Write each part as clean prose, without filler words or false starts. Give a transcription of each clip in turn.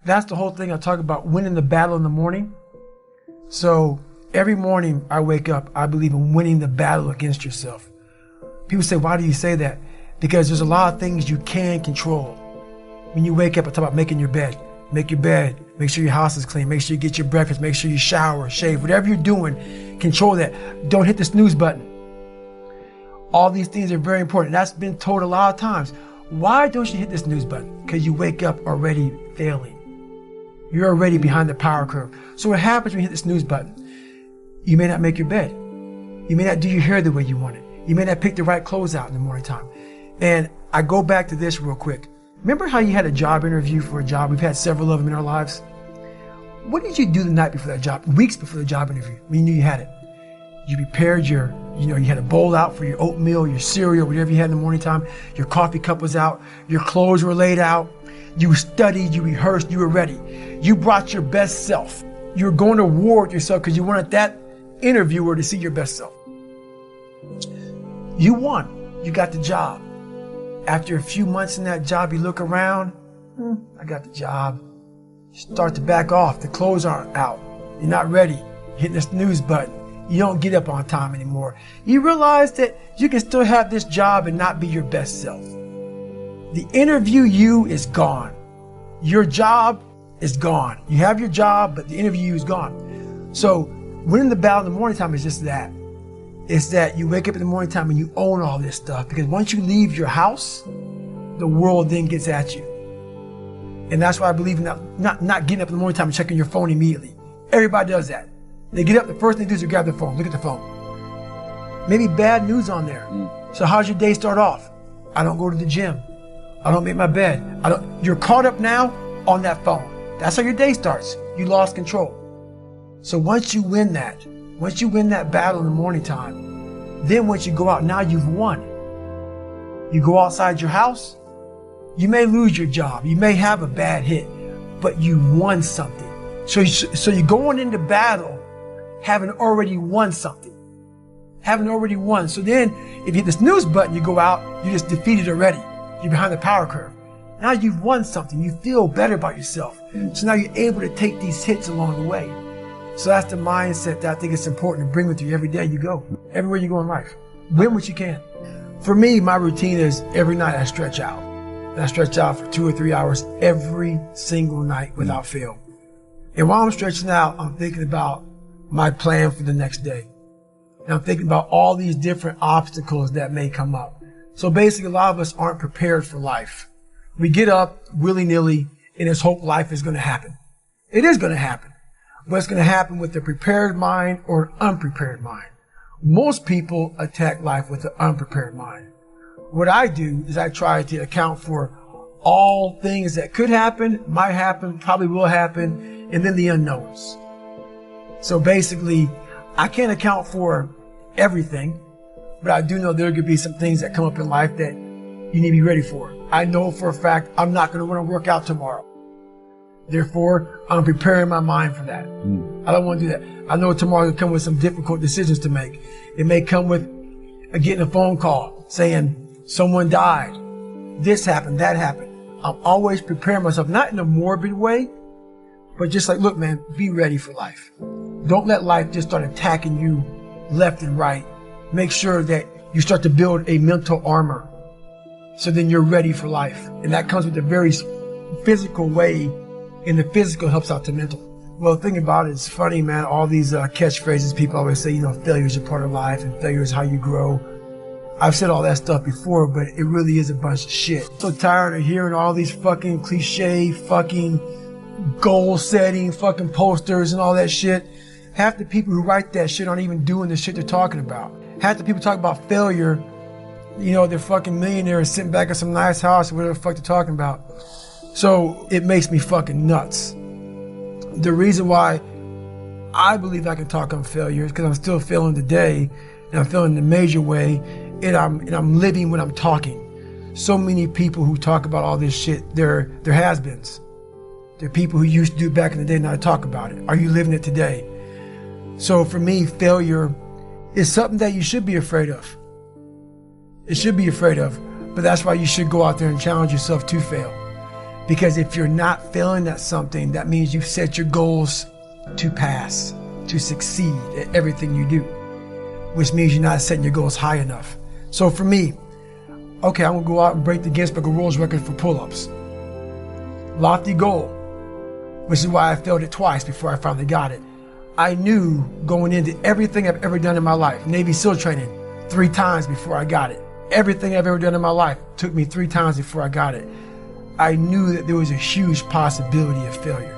That's the whole thing I talk about, winning the battle in the morning. So every morning I wake up, I believe in winning the battle against yourself. People say, why do you say that? Because there's a lot of things you can control. When you wake up, I talk about making your bed. Make your bed, make sure your house is clean, make sure you get your breakfast, make sure you shower, shave, whatever you're doing, control that. Don't hit the snooze button. All these things are very important. That's been told a lot of times. Why don't you hit the snooze button? Because you wake up already failing. You're already behind the power curve. So what happens when you hit the snooze button? You may not make your bed. You may not do your hair the way you want it. You may not pick the right clothes out in the morning time. And I go back to this real quick. Remember how you had a job interview for a job? We've had several of them in our lives. What did you do the night before that job, weeks before the job interview, when you knew you had it? You prepared you had a bowl out for your oatmeal, your cereal, whatever you had in the morning time. Your coffee cup was out. Your clothes were laid out. You studied, you rehearsed, you were ready. You brought your best self. You were going to war with yourself because you wanted that interviewer to see your best self. You won. You got the job. After a few months in that job, you look around, I got the job. You start to back off. The clothes aren't out. You're not ready. You're hitting the snooze button. You don't get up on time anymore. You realize that you can still have this job and not be your best self. The interview you is gone. Your job is gone. You have your job, but the interview you is gone. So winning the battle in the morning time is just that. It's that you wake up in the morning time and you own all this stuff, because once you leave your house, the world then gets at you. And that's why I believe in not getting up in the morning time and checking your phone immediately. Everybody does that. They get up, the first thing they do is grab their phone, look at the phone. Maybe bad news on there. So how's your day start off? I don't go to the gym. I don't make my bed. You're caught up now on that phone. That's how your day starts. You lost control. So once you win that battle in the morning time, then once you go out, now you've won. You go outside your house, you may lose your job, you may have a bad hit, but you won something. So you're going into battle having already won something. Having already won. So then if you hit the snooze button, you go out, you just defeated already. You're behind the power curve. Now you've won something. You feel better about yourself. So now you're able to take these hits along the way. So that's the mindset that I think it's important to bring with you every day you go, everywhere you go in life. Win what you can. For me, my routine is every night I stretch out. And I stretch out for 2 or 3 hours every single night without fail. And while I'm stretching out, I'm thinking about my plan for the next day. And I'm thinking about all these different obstacles that may come up. So basically, a lot of us aren't prepared for life. We get up willy-nilly and just hope life is going to happen. It is going to happen. But it's going to happen with a prepared mind or an unprepared mind. Most people attack life with an unprepared mind. What I do is I try to account for all things that could happen, might happen, probably will happen, and then the unknowns. So basically, I can't account for everything, but I do know there could be some things that come up in life that you need to be ready for. I know for a fact I'm not going to want to work out tomorrow. Therefore, I'm preparing my mind for that. I don't want to do that. I know tomorrow will come with some difficult decisions to make. It may come with getting a phone call saying someone died. This happened, that happened. I'm always preparing myself, not in a morbid way, but just like, look, man, be ready for life. Don't let life just start attacking you left and right. Make sure that you start to build a mental armor so then you're ready for life. And that comes with a very physical way, and the physical helps out the mental. Well, the thing about it is funny, man, all these catchphrases people always say, failure is a part of life and failure is how you grow. I've said all that stuff before, but it really is a bunch of shit. I'm so tired of hearing all these fucking cliche, fucking goal-setting fucking posters and all that shit. Half the people who write that shit aren't even doing the shit they're talking about. Half the people talk about failure, they're fucking millionaires sitting back in some nice house or whatever the fuck they're talking about. So it makes me fucking nuts. The reason why I believe I can talk on failure is because I'm still failing today, and I'm failing in a major way, and I'm living when I'm talking. So many people who talk about all this shit, they're has-beens. They're people who used to do it back in the day, now to talk about it. Are you living it today? So for me, failure is something that you should be afraid of. It should be afraid of, but that's why you should go out there and challenge yourself to fail. Because if you're not failing at something, that means you've set your goals to pass, to succeed at everything you do, which means you're not setting your goals high enough. So for me, okay, I'm gonna go out and break the Guinness World Record for pull-ups. Lofty goal, which is why I failed it twice before I finally got it. I knew going into everything I've ever done in my life, Navy SEAL training, 3 times before I got it. Everything I've ever done in my life took me 3 times before I got it. I knew that there was a huge possibility of failure.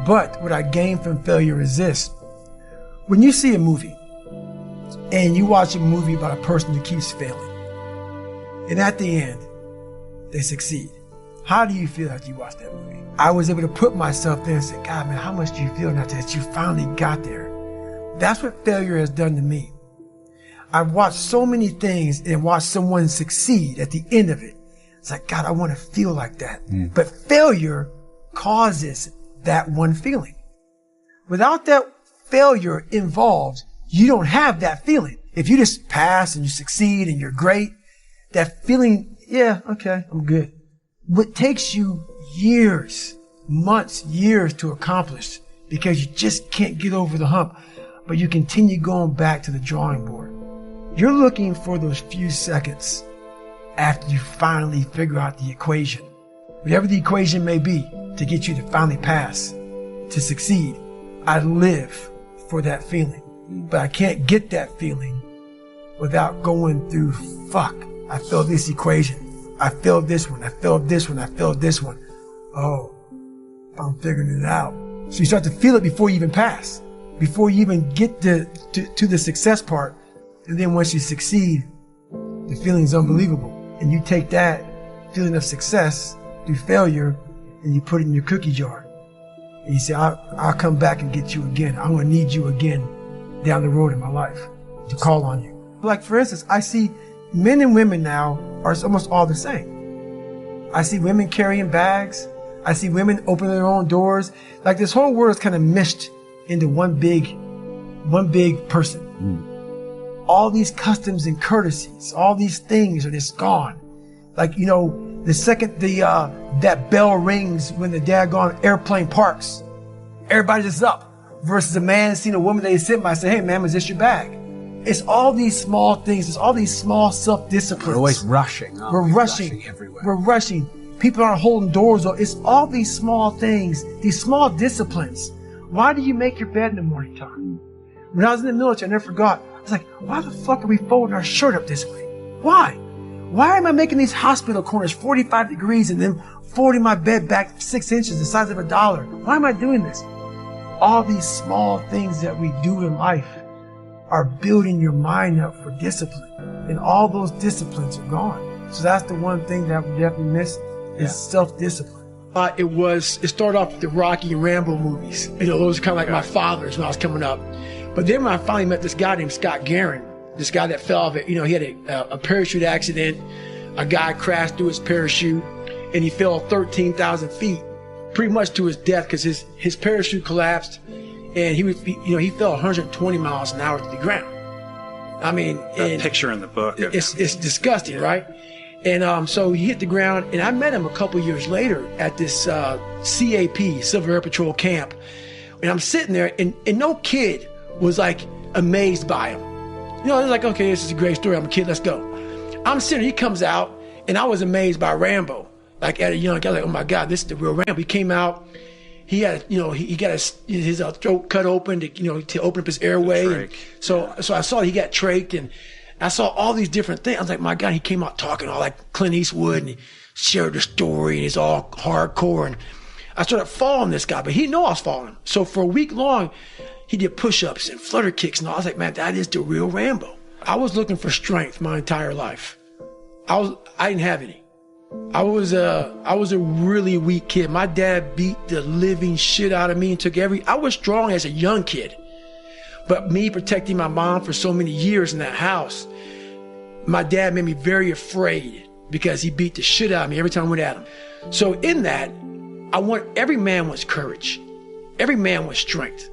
But what I gained from failure is this. When you see a movie, and you watch a movie about a person who keeps failing, and at the end, they succeed. How do you feel after you watch that movie? I was able to put myself there and say, God, man, how much do you feel now that you finally got there? That's what failure has done to me. I've watched so many things and watched someone succeed at the end of it. It's like, God, I want to feel like that. But failure causes that one feeling. Without that failure involved, you don't have that feeling. If you just pass and you succeed and you're great, that feeling, yeah, okay, I'm good. What takes you years, months, years to accomplish because you just can't get over the hump, but you continue going back to the drawing board. You're looking for those few seconds after you finally figure out the equation, whatever the equation may be, to get you to finally pass, to succeed. I live for that feeling, but I can't get that feeling without going through, fuck, I failed this equation. I failed this one. I failed this one. I failed this one. Oh, I'm figuring it out. So you start to feel it before you even pass, before you even get to the success part. And then once you succeed, the feeling is unbelievable. And you take that feeling of success through failure and you put it in your cookie jar. And you say, I'll come back and get you again. I'm going to need you again down the road in my life to call on you. Like, for instance, I see men and women now are almost all the same. I see women carrying bags. I see women opening their own doors. Like, this whole world is kind of meshed into one big person. All these customs and courtesies, all these things are just gone. Like, you know, the second that bell rings when the daggone airplane parks, everybody's just up. Versus a man seeing a woman that he's sitting by and say, hey, ma'am, is this your bag? It's all these small things. It's all these small self-disciplines. We're always rushing. We're rushing everywhere. We're rushing. People aren't holding doors. It's all these small things, these small disciplines. Why do you make your bed in the morning time? When I was in the military, I never forgot. I was like, why the fuck are we folding our shirt up this way? Why? Why am I making these hospital corners 45 degrees and then folding my bed back 6 inches the size of $1? Why am I doing this? All these small things that we do in life are building your mind up for discipline. And all those disciplines are gone. So that's the one thing that we definitely miss is self-discipline. It started off with the Rocky and Rambo movies. You know, those are kind of like my fathers when I was coming up. But then when I finally met this guy named Scott Guerin, this guy that fell off it, you know, he had a parachute accident. A guy crashed through his parachute and he fell 13,000 feet, pretty much to his death because his parachute collapsed and he fell 120 miles an hour to the ground. I mean, that picture in the book. It's disgusting, right? And so he hit the ground, and I met him a couple years later at this CAP, Civil Air Patrol camp. And I'm sitting there, and no kid was like amazed by him. You know, they're like, okay, this is a great story. I'm a kid, let's go. I'm sitting there, he comes out, and I was amazed by Rambo. Like at a young guy, like, oh my God, this is the real Rambo. He came out, he had, you know, he got his throat cut open to, you know, to open up his airway. And so I saw he got trached, and I saw all these different things. I was like, my God, he came out talking all like Clint Eastwood, and he shared the story, and he's all hardcore. And I started following this guy, but he didn't know I was following him. So for a week long, he did push-ups and flutter kicks, and all. I was like, man, that is the real Rambo. I was looking for strength my entire life. I didn't have any. I was a really weak kid. My dad beat the living shit out of me and I was strong as a young kid. But me protecting my mom for so many years in that house, my dad made me very afraid because he beat the shit out of me every time I went at him. So in that, every man wants courage. Every man wants strength.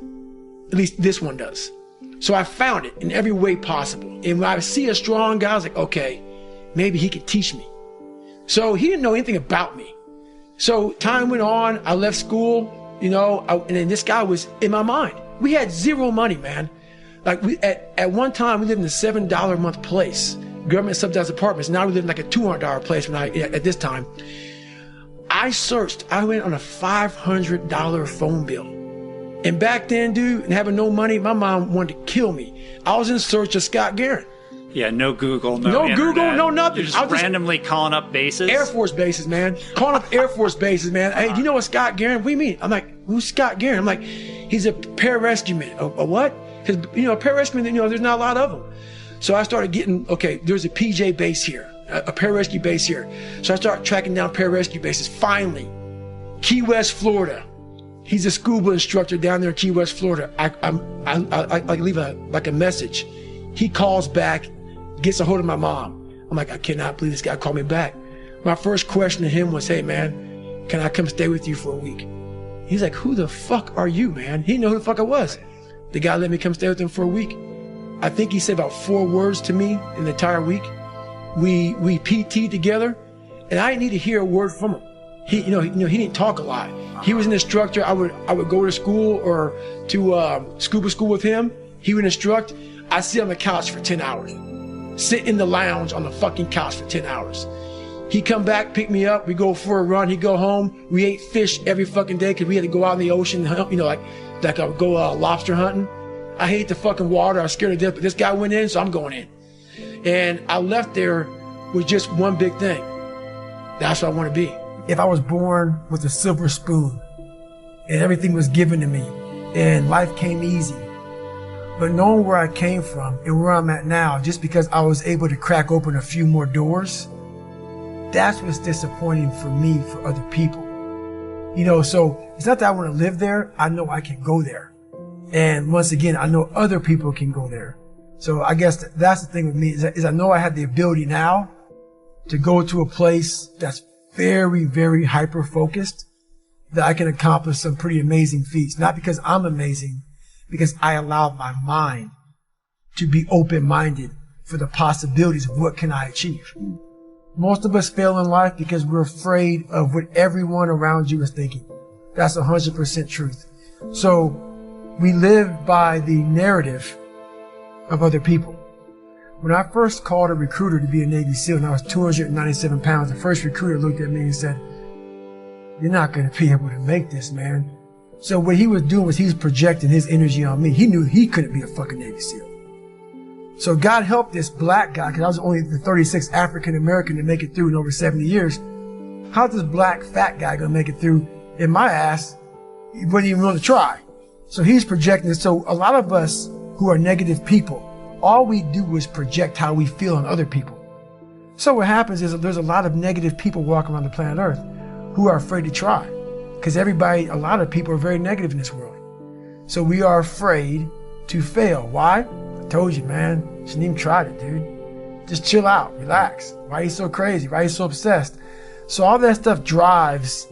At least this one does. So I found it in every way possible. And when I see a strong guy, I was like, okay, maybe he could teach me. So he didn't know anything about me. So time went on. I left school, you know, and then this guy was in my mind. We had zero money, man. Like at one time we lived in a $7 a month place, government subsidized apartments. Now we live in like a $200 place at this time. I searched, I went on a $500 phone bill. And back then, dude, and having no money, my mom wanted to kill me. I was in search of Scott Guerin. Yeah, no Google, no internet. No nothing. You're just randomly calling up bases? Air Force bases, man. Calling up Air Force bases, man. Hey, do you know what Scott Guerin? What do you mean? I'm like, who's Scott Guerin? I'm like, he's a pararescueman. A what? Because, you know, pararescuman, you know, there's not a lot of them. So I started getting, okay, there's a PJ base here, a pararescue base here. So I started tracking down pararescue bases. Finally, Key West, Florida. He's a scuba instructor down there in Key West, Florida. I leave a message. He calls back, gets a hold of my mom. I'm like, I cannot believe this guy called me back. My first question to him was, hey man, can I come stay with you for a week? He's like, who the fuck are you, man? He didn't know who the fuck I was. The guy let me come stay with him for a week. I think he said about 4 words to me in the entire week. We PT'd together, and I didn't need to hear a word from him. He didn't talk a lot. He was an instructor. I would go to school or to scuba school with him. He would instruct. I sit on the couch for 10 hours. Sit in the lounge on the fucking couch for 10 hours. He come back, pick me up. We go for a run. He go home. We ate fish every fucking day because we had to go out in the ocean, you know, like go lobster hunting. I hate the fucking water. I was scared to death, but this guy went in, so I'm going in. And I left there with just one big thing. That's what I want to be. If I was born with a silver spoon and everything was given to me and life came easy, but knowing where I came from and where I'm at now, just because I was able to crack open a few more doors, that's what's disappointing for me, for other people. You know, so it's not that I want to live there. I know I can go there. And once again, I know other people can go there. So I guess that's the thing with me is I know I have the ability now to go to a place that's very, very hyper-focused, that I can accomplish some pretty amazing feats. Not because I'm amazing, because I allowed my mind to be open-minded for the possibilities of what can I achieve. Most of us fail in life because we're afraid of what everyone around you is thinking. That's 100% truth. So we live by the narrative of other people. When I first called a recruiter to be a Navy SEAL and I was 297 pounds, the first recruiter looked at me and said, "You're not going to be able to make this, man." So what he was doing was he was projecting his energy on me. He knew he couldn't be a fucking Navy SEAL. So God helped this black guy, because I was only the 36th African American to make it through in over 70 years. How's this black fat guy going to make it through in my ass? He wasn't even willing to try. So he's projecting it. So a lot of us who are negative people, all we do is project how we feel on other people. So what happens is that there's a lot of negative people walking around the planet Earth who are afraid to try. Because a lot of people are very negative in this world. So we are afraid to fail. Why? I told you, man. Shouldn't even try it, dude. Just chill out, relax. Why are you so crazy? Why are you so obsessed? So all that stuff drives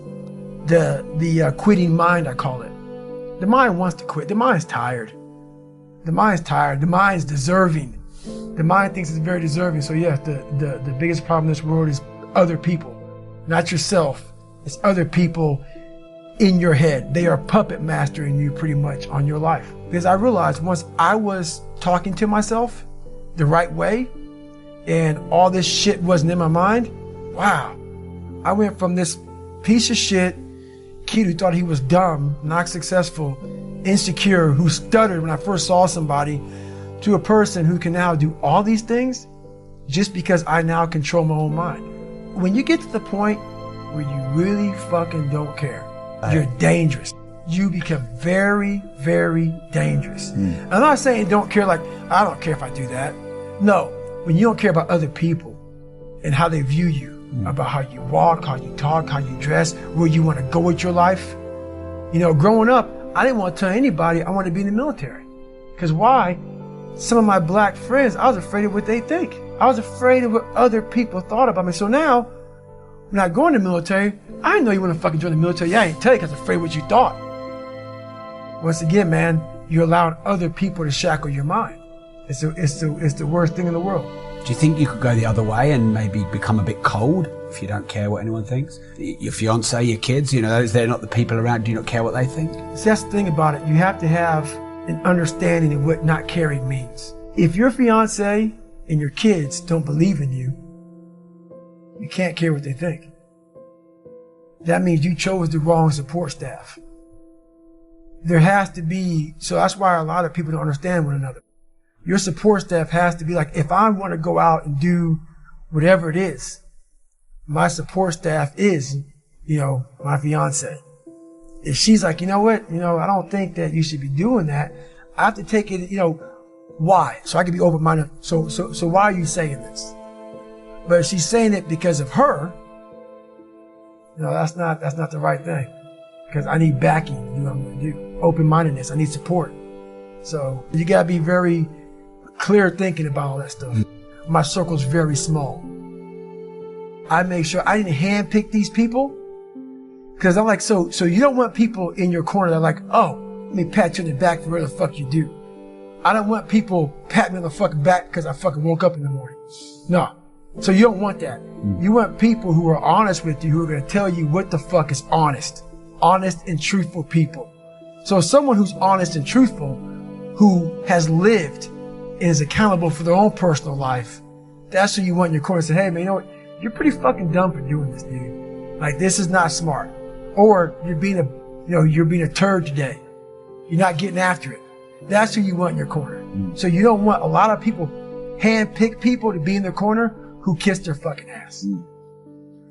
the quitting mind, I call it. The mind wants to quit. The mind's tired. The mind's tired. The mind's deserving. The mind thinks it's very deserving. So yes, the biggest problem in this world is other people, not yourself. It's other people in your head. They are puppet mastering you pretty much on your life. Because I realized once I was talking to myself the right way and all this shit wasn't in my mind, wow, I went from this piece of shit kid who thought he was dumb, not successful, insecure, who stuttered when I first saw somebody, to a person who can now do all these things just because I now control my own mind. When you get to the point where you really fucking don't care, you're dangerous. You become very, very dangerous. I'm not saying don't care like, I don't care if I do that. No, when you don't care about other people and how they view you, about how you walk, how you talk, how you dress, where you want to go with your life. You know, growing up, I didn't want to tell anybody I wanted to be in the military. Because why? Some of my black friends, I was afraid of what they think. I was afraid of what other people thought about me. So now, when I go in the military, I didn't know you want to fucking join the military. I ain't tell you because I was afraid of what you thought. Once again, man, you're allowing other people to shackle your mind. It's the worst thing in the world. Do you think you could go the other way and maybe become a bit cold if you don't care what anyone thinks? Your fiance, your kids, you know, they're not the people around, do you not care what they think? See, that's the thing about it. You have to have an understanding of what not caring means. If your fiance and your kids don't believe in you, you can't care what they think. That means you chose the wrong support staff. There has to be, so that's why a lot of people don't understand one another. Your support staff has to be like, if I want to go out and do whatever it is, my support staff is, you know, my fiance. If she's like, you know what, you know, I don't think that you should be doing that, I have to take it, you know, why? So I can be open-minded. So why are you saying this? But if she's saying it because of her, you know, that's not the right thing. Because I need backing to do what I'm going to do. Open-mindedness, I need support. So you got to be very clear thinking about all that stuff. My circle's very small. I make sure I didn't handpick these people. Because I'm like, so you don't want people in your corner that are like, oh, let me pat you in the back for whatever the fuck you do. I don't want people patting me on the fucking back because I fucking woke up in the morning. No. So you don't want that. You want people who are honest with you, who are going to tell you what the fuck is honest. Honest and truthful people. So someone who's honest and truthful, who has lived and is accountable for their own personal life, that's who you want in your corner to say, hey man, you know what? You're pretty fucking dumb for doing this, dude. Like, this is not smart. Or you're being a turd today. You're not getting after it. That's who you want in your corner. So you don't want a lot of people, hand-pick people to be in their corner who kiss their fucking ass.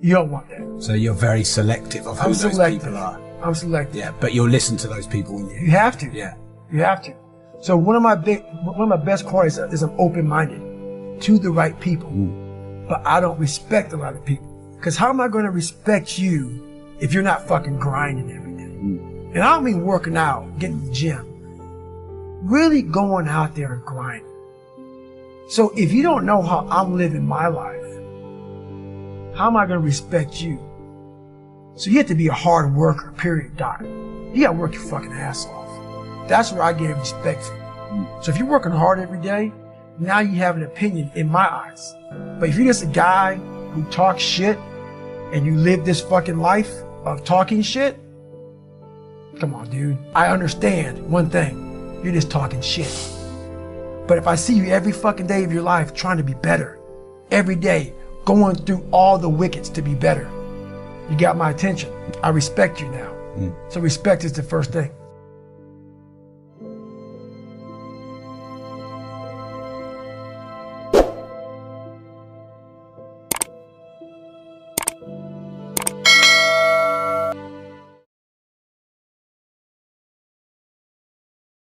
You don't want that. So you're very selective of who those people are. I'm selective. Yeah, but you'll listen to those people when you have to. Yeah. You have to. So one of my best qualities is I'm open-minded to the right people. But I don't respect a lot of people. Because how am I going to respect you if you're not fucking grinding every day? And I don't mean working out, getting to the gym. Really going out there and grinding. So if you don't know how I'm living my life, how am I going to respect you? So you have to be a hard worker, period, doc. You got to work your fucking ass off. That's where I get respect from you. So if you're working hard every day, now you have an opinion in my eyes. But if you're just a guy who talks shit and you live this fucking life of talking shit, come on, dude. I understand one thing. You're just talking shit. But if I see you every fucking day of your life trying to be better, every day going through all the wickets to be better, you got my attention. I respect you now. So respect is the first thing.